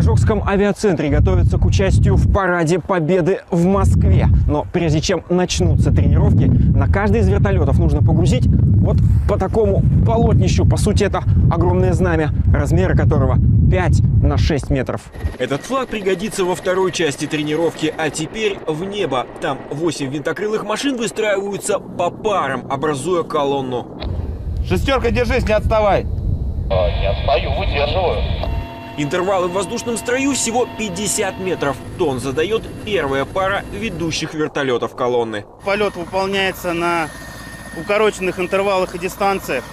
Торжокском авиацентре готовятся к участию в параде Победы в Москве. Но прежде чем начнутся тренировки, на каждый из вертолетов нужно погрузить вот по такому полотнищу. По сути, это огромное знамя, размеры которого 5 на 6 метров. Этот флаг пригодится во второй части тренировки, а теперь в небо. Там 8 винтокрылых машин выстраиваются по парам, образуя колонну. Шестерка, держись, не отставай. Не отстаю, выдерживаю. Интервалы в воздушном строю всего 50 метров. Тон задает первая пара ведущих вертолетов колонны. Полет выполняется на укороченных интервалах и дистанциях.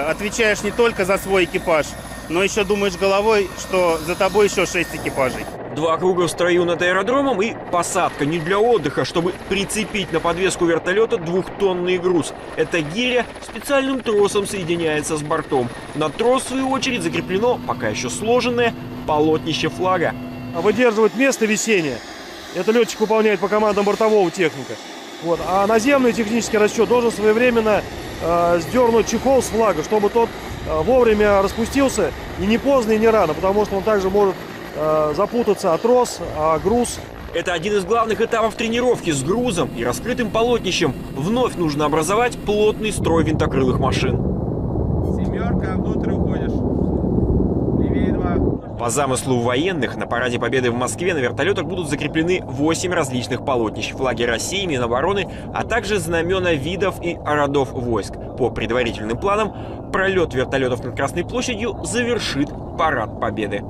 Отвечаешь не только за свой экипаж, но еще думаешь головой, что за тобой еще 6 экипажей. 2 круга в строю над аэродромом и посадка не для отдыха, чтобы прицепить на подвеску вертолета 2-тонный груз. Эта гиря специальным тросом соединяется с бортом. На трос, в свою очередь, закреплено, пока еще сложенное, полотнище флага. Выдерживает место весения. Это летчик выполняет по командам бортового техника. Вот. А наземный технический расчет должен своевременно сдернуть чехол с флага, чтобы тот вовремя распустился и не поздно, и не рано, потому что он также может запутаться о трос, о груз. Это один из главных этапов тренировки. С грузом и раскрытым полотнищем вновь нужно образовать плотный строй винтокрылых машин. Семерка, внутрь уходишь. Левее 2. По замыслу военных, на параде Победы в Москве на вертолетах будут закреплены 8 различных полотнищ, флаги России, Минобороны, а также знамена видов и родов войск. По предварительным планам, пролет вертолетов над Красной площадью завершит парад Победы.